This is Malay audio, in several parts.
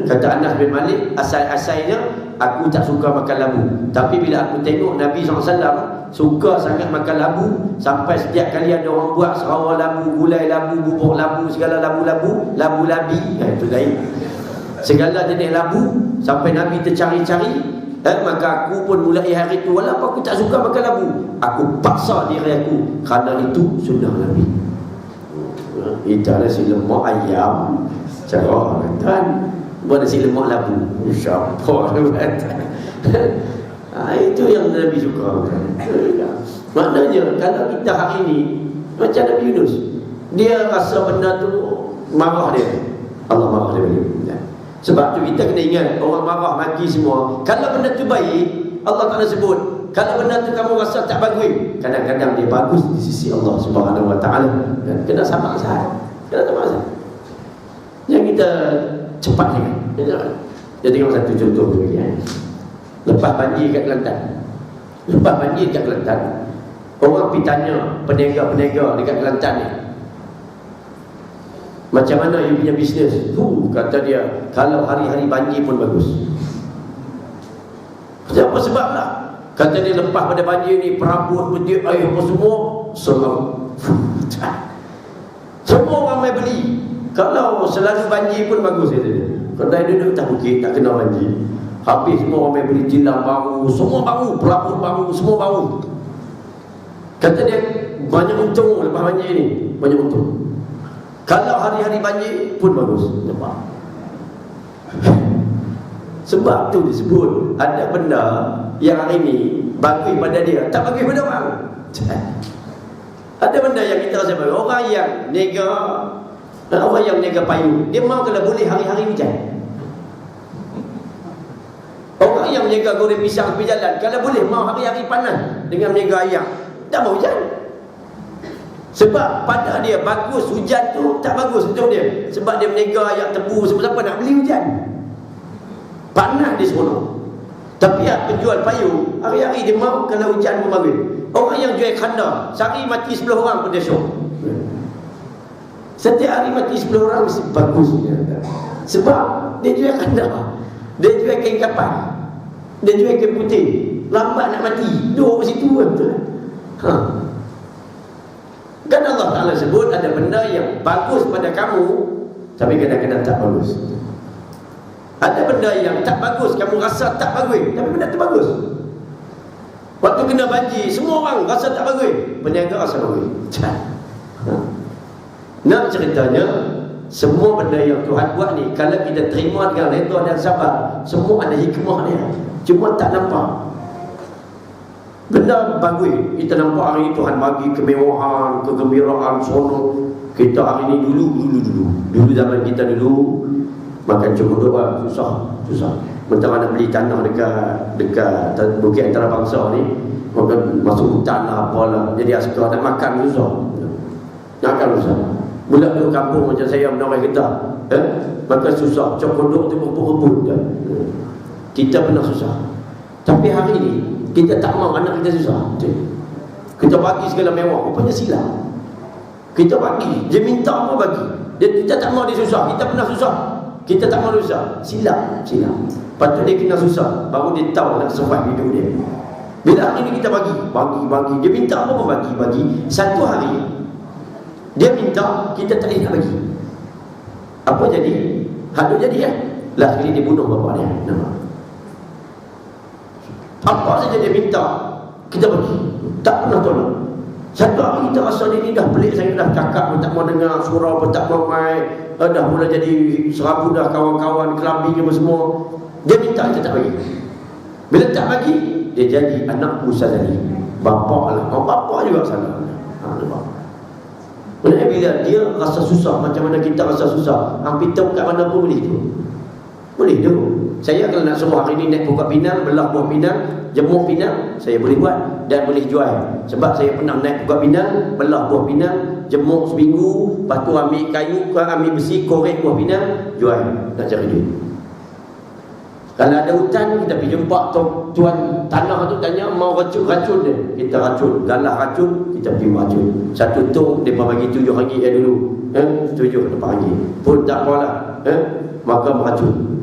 Kata Anas bin Malik, asal-asalnya aku tak suka makan labu, tapi bila aku tengok Nabi SAW suka sangat makan labu, sampai setiap kali ada orang buat serawah labu, gulai labu, bubuk labu, segala labu-labu, labu-labi, itu lain, segala jenis labu, sampai Nabi tercari-cari. Maka aku pun mulai hari itu, walaupun aku tak suka makan labu, aku paksa diri aku, kerana itu sunnah Nabi. Itu nasi lemak ayam cara kan, buat nasi lemak labu, siapa itu yang Nabi suka. Maknanya kalau kita hari ini macam Nabi Yunus, dia rasa benda tu marah dia, Allah marah dia. Sebab tu kita kena ingat, orang marah maki semua, kalau benda tu baik, Allah Ta'ala sebut, kalau benda tu kamu rasa tak bagus, kadang-kadang dia bagus di sisi Allah Subhanahu Wa Ta'ala. Dan kena sabar sahaja, kena sabar sahaja. Yang kita cepat ni. Jadi kalau satu contoh lagi, lepas banjir kat Kelantan, orang pergi tanya peniaga-peniaga dekat Kelantan ni, macam mana you punya bisnes? Kata dia, kalau hari-hari banjir pun bagus. Apa sebab lah? Kata dia, lepas pada banjir ni, perabot, petik air apa semua, semua orang mai beli. Kalau selalu banjir pun bagus, kata dia. Kedai duduk tak bukit, tak kena banjir. Habis semua orang mai beli tilam baru, semua baru, perabot baru, semua baru. Kata dia, banyak untung lepas banjir ni, banyak untung. Kalau hari-hari banjir pun bagus. Nampak? Sebab tu disebut ada benda yang hari ni bagus pada dia, tak bagus pada orang. Ada benda yang kita rasa bagus. Orang yang nega payung, dia mau kalau boleh hari-hari hujan. Orang yang menjaga goreng pisang tepi jalan, kalau boleh mau hari-hari panas dengan menjaga ayam, tak mau hujan. Sebab pada dia bagus hujan tu tak bagus untuk dia. Sebab dia menega ayam tebu, siapa-siapa nak beli hujan. Panas di seronok. Tapi penjual payung, hari-hari dia mahu kalau hujan pun bagus. Orang yang jual kandar, sehari mati 10 orang pun dia syok. Setiap hari mati 10 orang mesti bagus. Sebab dia jual kandar, dia jual kain kapan, dia jual kain putih, lambat nak mati, duduk kat situ kan, betul kan? Kan Allah Ta'ala sebut ada benda yang bagus pada kamu, tapi kadang-kadang tak bagus. Ada benda yang tak bagus, kamu rasa tak bagus, tapi benda tu bagus. Waktu kena banjir, semua orang rasa tak bagus, peniaga rasa bagus. Nak ceritanya, semua benda yang Tuhan buat ni, kalau kita terima dengan redha dan sabar, semua ada hikmah dia, cuma tak nampak. Benda bagus, kita nampak hari ni Tuhan bagi kemewahan, kegembiraan, seronok. Kita hari ni dulu zaman kita dulu makan cemuduk lah, susah. Mentara nak beli tanah dekat Bukit Antarabangsa ni, masuk hutan lah apalah, jadi askar nak makan susah. Budak duduk kampung macam saya menawai kita, makan susah, cemuduk tu berebut-rebut. Kita pernah susah. Tapi hari ni kita tak mahu anak kita susah. Kita bagi segala mewah, rupanya silap. Kita bagi, dia minta apa bagi. Kita tak mahu dia susah, kita pernah susah, kita tak mahu susah. Silap. Patut dia kena susah, baru dia tahu nak survive hidup dia. Bila hari ni kita bagi, dia minta apa pun bagi. Satu hari dia minta, kita tak nak bagi. Apa jadi? Hadut jadi ya. Last kali dia bunuh bapa dia. Nampak? Apa saja dia minta, kita bagi. Tak pernah tolong. Satu hari kita rasa dia ni dah pelik sangat, dah cakap pun tak mau dengar, surau pun tak mau main, dah mula jadi serabut dah, kawan-kawan, clubbing apa semua. Dia minta, kita tak bagi. Bila tak bagi, dia jadi anak pusat tadi. Bapak lah. Bapak juga salah. Bila dia rasa susah, macam mana kita rasa susah, hampir tahu kat mana pun boleh tu. Boleh tu. Saya kalau nak suruh hari ni naik pokok pinang, belah buah pinang, jemur pinang, saya boleh buat dan boleh jual. Sebab saya pernah naik pokok pinang, belah buah pinang, jemur seminggu, lepas tu ambil kayu, ambil besi, korek buah pinang, jual, nak cari duit. Kalau ada hutan, kita pergi jumpa tuan tanah tu, tanya mau racun dia, kita racun, galah racun, kita pergi racun. Satu tong, mereka bagi RM7 dulu, 7 lepas lagi pun tak apalah. maka beracun.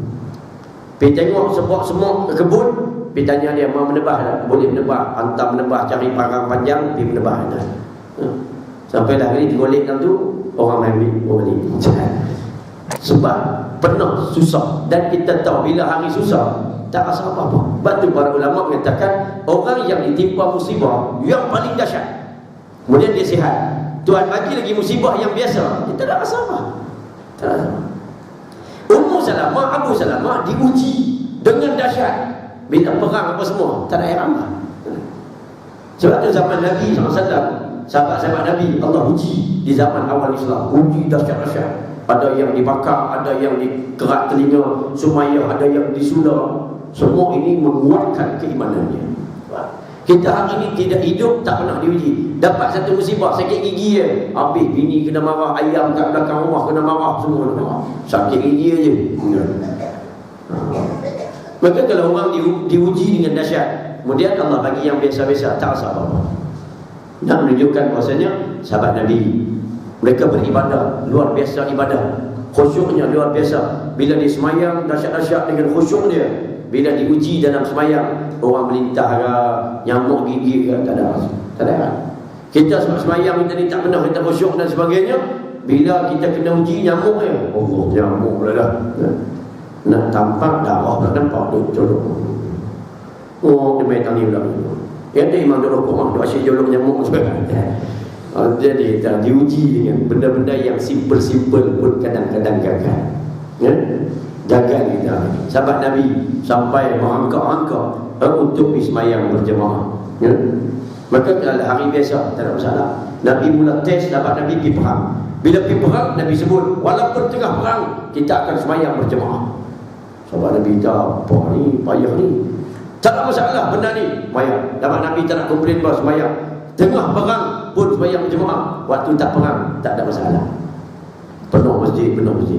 Pergi tengok sebuah semut ke kebun, pergi tanya dia, mau menebah tak? Boleh menebah, hantar menebah, cari parang panjang, pergi menebah dah. Sampai dah kali digolek dalam tu, orang main ambil, orang balik. Sebab penuh susah. Dan kita tahu bila hari susah, tak rasa apa-apa. Sebab tu para ulama mengatakan, orang yang ditimpa musibah yang paling dahsyat, kemudian dia sihat, Tuhan bagi lagi musibah yang biasa, kita tak rasa apa. Tak rasa apa. Ummu Salamah, Abu Salamah diuji dengan dahsyat. Bila perang apa semua, tak ada air ramah. Sebab tu zaman Nabi SAW, sahabat-sahabat Nabi, Allah uji di zaman awal Islam. Uji dahsyat-dahsyat. Ada yang dibakar, ada yang dikerat telinga Sumayyah, ada yang disular. Semua ini menguatkan keimanannya. Kita hari ini tidak hidup, tak pernah diuji. Dapat satu musibah, sakit gigi je, habis bini kena marah, ayam kat belakang rumah kena marah, semua kena marah. Sakit gigi je. Maka kalau orang diuji dengan dahsyat, kemudian Allah bagi yang biasa-biasa, tak rasa apa-apa. Nak menunjukkan bahasanya sahabat Nabi, mereka beribadah, luar biasa ibadah, khusyuknya luar biasa. Bila dia semayang, dahsyat-dahsyat dengan khusyuk dia. Bila diuji dalam semayang, orang melintah ke, nyamuk gigi ke, tak ada. Tak ada. Kita sebab semayang kita ni tak pernah kita khusyuk dan sebagainya. Bila kita kena uji nyamuk je, Allah, nyamuk pula dah. Nak tampak darah pula nampak dia colok. Oh, dia main tani pula. Yang dia memang duduk rumah, dia asyik jolok nyamuk juga. Jadi kita diuji dengan benda-benda yang simple-simple pun kadang-kadang gagal. Gagal kita. Sahabat Nabi sampai merangkak-rangkak untuk ismayang berjemaah. Maka kalau hari biasa tak ada masalah. Nabi mula test sahabat Nabi pergi perang. Bila pergi perang, Nabi sebut walaupun tengah perang kita akan semayang berjemaah. Sahabat Nabi tak apa ni, payah ni. Tak ada masalah benda ni. Semayang. Sahabat Nabi tak nak komplain bahawa semayang. Tengah perang pun semayang berjemaah. Waktu tak perang tak ada masalah. Penuh masjid.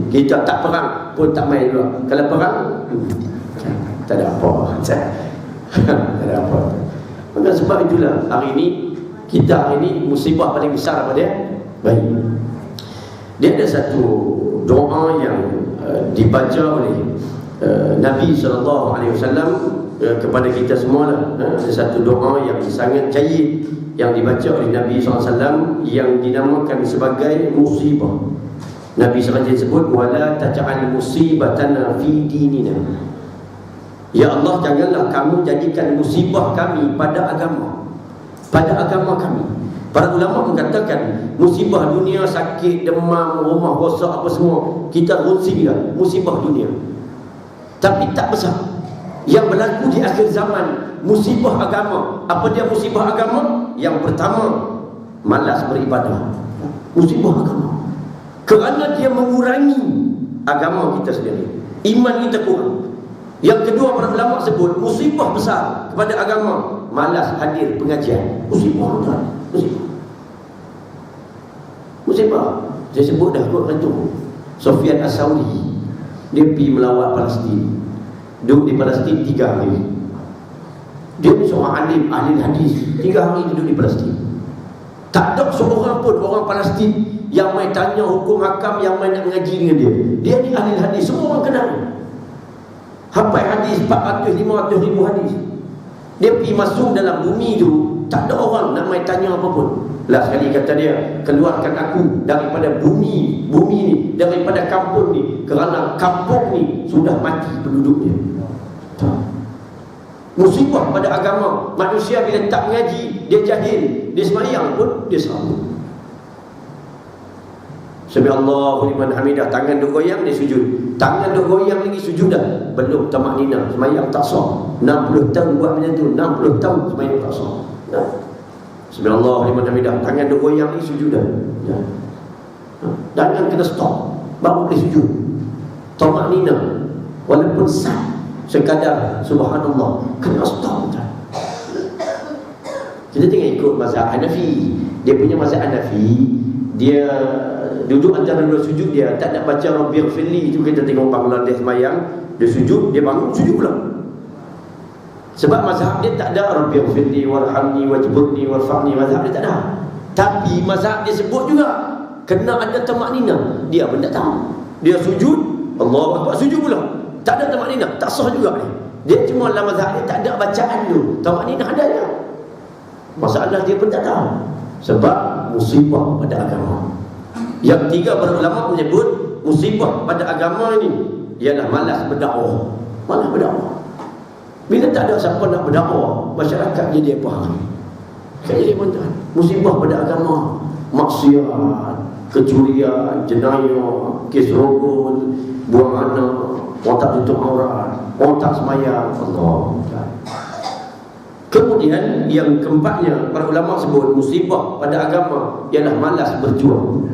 Kita tak perang pun tak main juga. Kalau perang, tak ada apa. Tak ada apa. Maka sebab itulah hari ini, kita hari ini musibah paling besar apa dia? Baik. Dia ada satu doa yang dibaca oleh Nabi SAW kepada kita semua lah. Ada satu doa yang sangat jayid yang dibaca oleh Nabi SAW yang dinamakan sebagai musibah. Nabi SAW sebut wala taj'al musibatana fi dinina. Ya Allah, janganlah kamu jadikan musibah kami pada agama. Pada agama kami. Para ulama mengatakan musibah dunia, sakit, demam, rumah rosak apa semua, kita runsinglah musibah dunia. Tapi tak besar. Yang berlaku di akhir zaman musibah agama. Apa dia musibah agama? Yang pertama, malas beribadah. Musibah agama. Kerana dia mengurangi agama kita sendiri, iman kita kurang. Yang kedua, para ulama sebut musibah besar kepada agama, malas hadir pengajian. Musibah tuan, musibah. Saya sebut dah kot tu. Sufyan As-Sauri, dia pergi melawat Palestin, duduk di Palestin 3 hari. Dia ni seorang alim, ahli hadis, 3 hari duduk di Palestin. Tak ada seorang pun orang Palestin yang main tanya hukum hakam, yang main nak mengaji dengan dia. Dia ni ahli hadis, semua orang kenal. Hafal hadis 400-500 ribu hadis. Dia pergi masuk dalam bumi tu, tak ada orang nak main tanya apa pun. Last sekali kata dia, keluarkan aku daripada bumi ni, daripada kampung ni, kerana kampung ni sudah mati penduduknya. Musibah pada agama. Manusia bila tak mengaji, dia jahil, dia semayang pun dia sambut. Sami-Allahu liman hamidah, tangan duk goyang dia sujud. Tangan duk goyang lagi sujud dah. Belum tamak nina, semayang tak sah. 60 tahun buat macam tu, 60 tahun semayang tak sah. Sami-Allahu liman hamidah, tangan duk goyang ni sujud dah. Jangan kena stop, baru boleh sujud. Tamak nina, walaupun sah sekadar subhanallah, kena stop dah. Kita tengok ikut mazhab Hanafi. Dia punya mazhab Hanafi, dia duduk antara dua sujud, dia tak nak baca Rabbighfirli. Itu kita tengok bangunan dia semayang, dia sujud, dia bangun, sujud pula. Sebab mazhab dia tak ada Rabbighfirli warhamni wajburni warfa'ni, mazhab dia tak ada. Tapi mazhab dia sebut juga kena ada tamak nina. Dia pun tak tahu. Dia sujud, Allahu Akbar, sujud pula. Tak ada tamakninah, tak sah juga ni. Dia cuma dalam mazhab dia tak ada bacaan dulu. Tamakninah adanya. Masalah dia pun tak tahu. Sebab musibah pada agama. Yang tiga para ulama menyebut musibah pada agama ini ialah malas berdakwah. Malas berdakwah. Bila tak ada siapa nak berdakwah, masyarakat jadi apa hari? Kan jadi tuan. Musibah pada agama, maksiat, kecurian, jenayah, kes rogol, buang anak, orang tak tutup aurat, orang tak semayang. Allah. Kemudian yang keempatnya, para ulama sebut musibah pada agama ialah malas berjuang.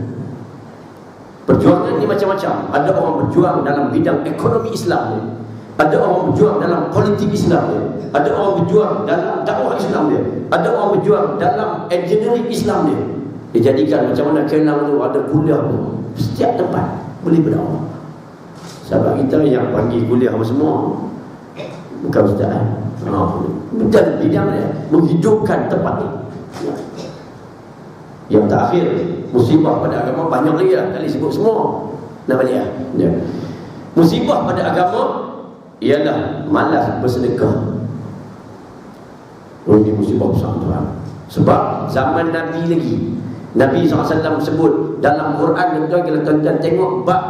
Perjuangan ni macam-macam. Ada orang berjuang dalam bidang ekonomi Islam ni, ada orang berjuang dalam politik Islam ni, ada orang berjuang dalam dakwah Islam dia, ada orang berjuang dalam engineering Islam dia. Dia jadikan macam mana Kelang tu ada kuliah tu, setiap tempat boleh berdakwah. Sahabat kita yang panggil kuliah apa semua bukan ustaz. Bukan bidang dia menghidupkan tempat ni. Yang terakhir, musibah pada agama banyak lagi lah, tak boleh sebut semua. Nak balik lah ya. Musibah pada agama ialah malas bersedekah. Ini musibah besar tuan. Sebab zaman Nabi lagi, Nabi SAW sebut dalam Quran, tuan kalau tuan-tuan tengok bab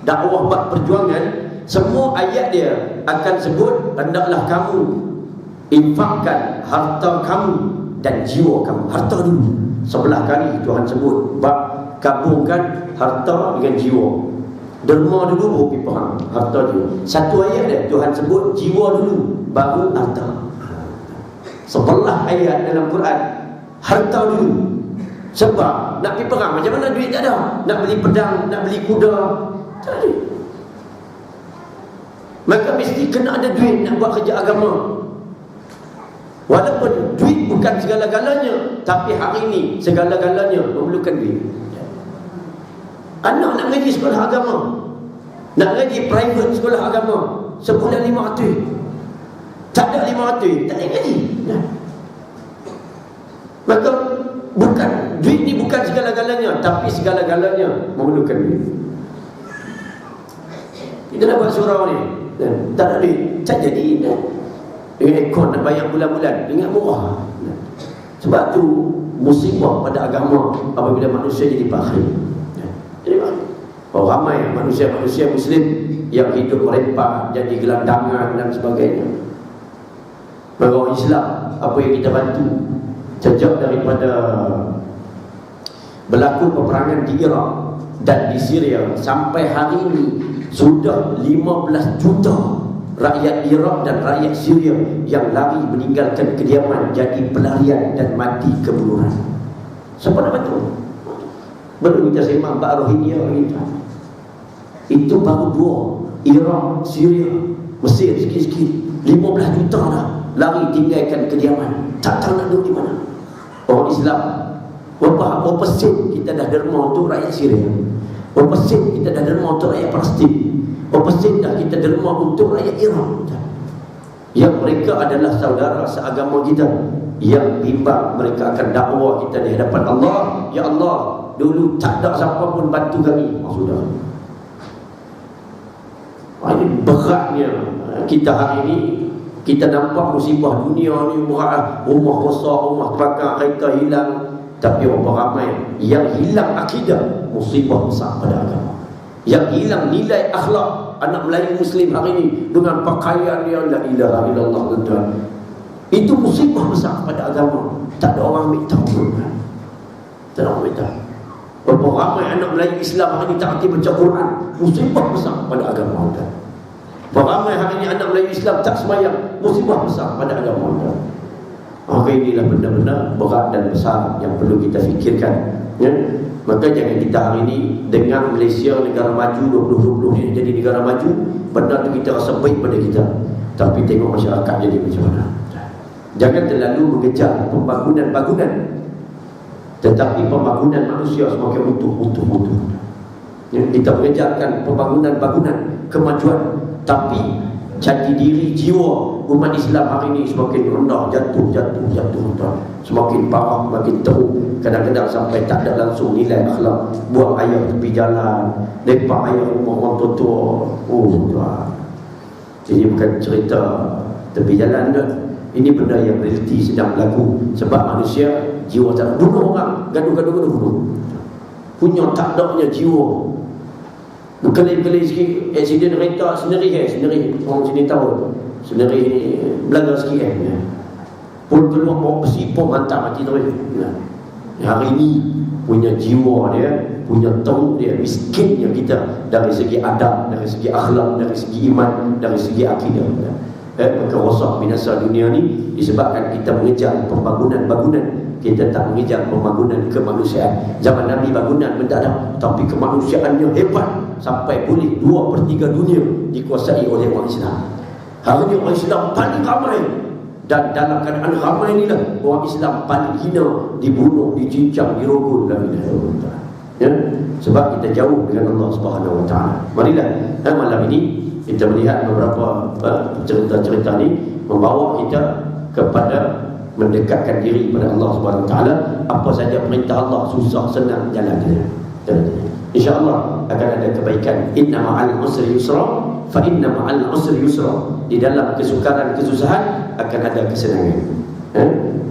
dakwah, bab perjuangan, semua ayat dia akan sebut hendaklah kamu infakkan harta kamu dan jiwa kamu. Harta dulu. Sebelah kali Tuhan sebut bab gabungkan harta dengan jiwa. Derma dulu baru pergi faham harta dulu. Satu ayat dia Tuhan sebut jiwa dulu baru harta. Sebelah ayat dalam Quran harta dulu. Sebab nak pergi perang macam mana duit tak ada? Nak beli pedang, nak beli kuda, tak ada. Maka mesti kena ada duit nak buat kerja agama. Walaupun duit bukan segala-galanya, tapi hari ini segala-galanya memerlukan duit. Anak nak ngaji sekolah agama, nak ngaji private sekolah agama, sebulan 500. Tak ada 500, tak boleh ngaji. Maka bukan, duit ni bukan segala-galanya, tapi segala-galanya memerlukan duit. Kita nak buat surau ni, tak ada duit, tak jadi. Dengan ekor nak bayar bulan-bulan, ingat murah. Sebab tu musibah pada agama apabila manusia jadi bakhil. Jadi bakhil. Ramai manusia-manusia Muslim yang hidup merempak, jadi gelandangan dan sebagainya. Orang Islam, apa yang kita bantu sejak daripada berlaku peperangan di Iraq dan di Syria sampai hari ini sudah 15 juta rakyat Iraq dan rakyat Syria yang lari meninggalkan kediaman, jadi pelarian dan mati keburuan. Siapa nak bantu? Belum kita sembang Pak Rohingya kita. Itu baru dua, Iraq, Syria, Mesir sikit-sikit. 15 juta dah lari tinggalkan kediaman, tak tahu nak duduk di mana. Orang Islam, berapa persen kita dah derma untuk rakyat Syria, berapa persen kita dah derma untuk rakyat Palestin, berapa persen dah kita derma untuk rakyat Iraq, yang mereka adalah saudara seagama kita, yang bimbang mereka akan dakwah kita di hadapan Allah. Ya Allah, dulu tak ada siapa pun bantu kami. Sudah. Ini beratnya kita hari ini. Kita nampak musibah dunia ni berat, rumah rosak, rumah terbakar, kereta hilang. Tapi berapa ramai yang hilang akidah, musibah besar pada agama. Yang hilang nilai akhlak anak Melayu Muslim hari ini dengan pakaian yang la ilaha illallah, tuan. Itu musibah besar pada agama. Tak ada orang ambil tahu. Tak ada orang ambil tahu. Berapa ramai anak Melayu Islam hari ini tak aktif baca Quran, musibah besar pada agama, tuan. Berapa ramai hari ini anak Melayu Islam tak semayang, musibah besar pada agama, tuan. Maka inilah benda-benda berat dan besar yang perlu kita fikirkan, ya? Maka jangan kita hari ini dengar Malaysia negara maju 2020 ni jadi negara maju, benda tu kita rasa baik pada kita. Tapi tengok masyarakat jadi macam mana. Jangan terlalu mengejar pembangunan bangunan, tetapi pembangunan manusia semakin utuh. Ya, kita mengejarkan pembangunan bangunan, kemajuan, tapi Jati diri jiwa umat Islam hari ini semakin rendah, jatuh. Semakin parah, semakin teruk. Kadang-kadang sampai tak ada langsung nilai akhlak. Buang air tepi jalan, lepak air rumah orang tua-tua. Oh Tuhan, ini bukan cerita tepi jalan dah. Ini benda yang realiti sedang berlaku. Sebab manusia jiwa tak bunuh orang, gaduh-gaduh bunuh. Punya tak adanya jiwa. Berkelih-kelih sikit, aksiden kereta sendiri orang sini tahu, sendiri belanga sikit pun keluar bawa besi pun hantar mati terus. Hari ini punya jiwa dia, punya teruk dia, miskinnya kita dari segi adab, dari segi akhlak, dari segi iman, dari segi akidah. Maka rosak binasa dunia ni disebabkan kita mengejar pembangunan. Kita tak mengejar pembangunan kemanusiaan. Zaman Nabi bangunan mendadak, tapi kemanusiaannya hebat sampai boleh 2/3 dunia dikuasai oleh orang Islam. Hari ini orang Islam paling ramai, dan dalam keadaan ramai inilah orang Islam paling hina, dibunuh, dicincang, dirogol dan ya, sebab kita jauh dengan Allah Subhanahu Wa Taala. Marilah malam ini kita melihat beberapa cerita-cerita ni membawa kita kepada mendekatkan diri kepada Allah Subhanahu Wa Taala. Apa saja perintah Allah, susah senang jalan dia. InsyaAllah akan ada kebaikan. Inna ma'al usri yusra, fa inna ma'al usri yusra. Di dalam kesukaran, kesusahan akan ada kesenangan.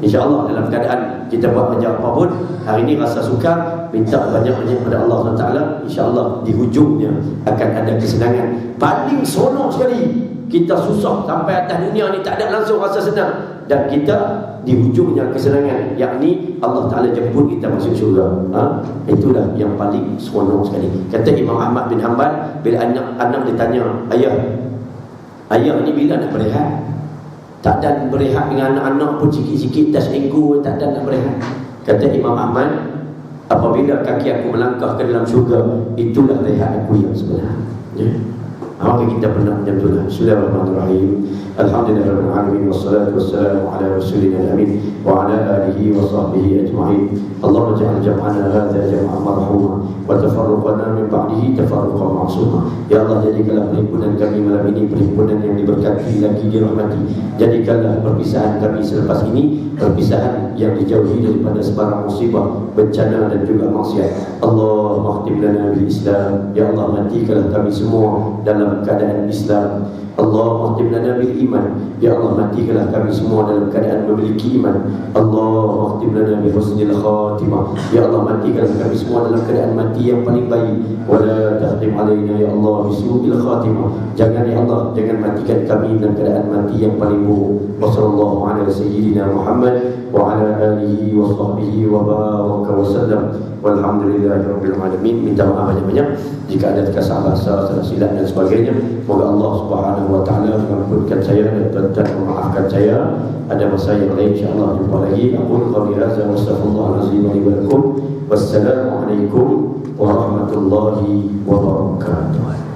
InsyaAllah dalam keadaan kita buat banyak apa pun, hari ini rasa sukar, minta banyak-banyak kepada Allah SWT. InsyaAllah di hujungnya akan ada kesenangan. Paling seronok sekali, kita susah sampai atas dunia ni tak ada langsung rasa senang, dan kita di hujungnya kesenangan, yakni Allah Ta'ala jemput kita masuk syurga. Itulah yang paling seronok sekali. Kata Imam Ahmad bin Hanbal, bila anak ditanya, ayah ni bila nak berehat? Tak ada berehat dengan anak-anak pun sikit-sikit, dah seminggu tak ada nak berehat. Kata Imam Ahmad, apabila kaki aku melangkah ke dalam syurga, itulah rehat aku yang sebenar. Maka kita pernah menyebutlah. Bismillahirrahmanirrahim. Alhamdulillahirabbil alamin, wassalatu wassalamu ala rasulina amin wa ala alihi wa sahbihi ajma'in. Allahumma ja'al jam'ana hadza jam'an marhuma wa tafarruqana min ba'dihi tafarruqan ma'suma. Ya Allah, jadikanlah perhimpunan kami malam ini perhimpunan yang diberkati lagi dirahmati. Jadikanlah perpisahan kami selepas ini perpisahan yang dijauhi daripada sebarang musibah, bencana dan juga maksiat. Allahumma khtim lana bil Islam. Ya Allah, matikanlah kami semua dalam keadaan Islam. Allahumma khtim lana bil iman. Ya Allah, matikanlah kami semua dalam keadaan memiliki iman. Allahumma khtim lana bi husnil khatimah. Ya Allah, matikanlah kami semua dalam keadaan mati yang paling baik. Wa la takhtim alaina ya Allah bi su'il khatimah. Jangan ya Allah, jangan matikan kami dalam keadaan mati yang paling buruk. Wa sallallahu ala sayyidina Muhammad wa ala alihi wa sahbihi wa baraka wa sallam. Walhamdulillahirabbil alamin. Minta maaf banyak-banyak jika ada kesalahan bahasa, salah silap dan sebagainya. Moga Allah Subhanahu Wa Taala mengampunkan saya dan memaafkan saya. Ada masa yang lain insya-Allah jumpa lagi. Aqulu qawli hadza wa astaghfirullahalazim li wa lakum. Wassalamu alaikum warahmatullahi wabarakatuh.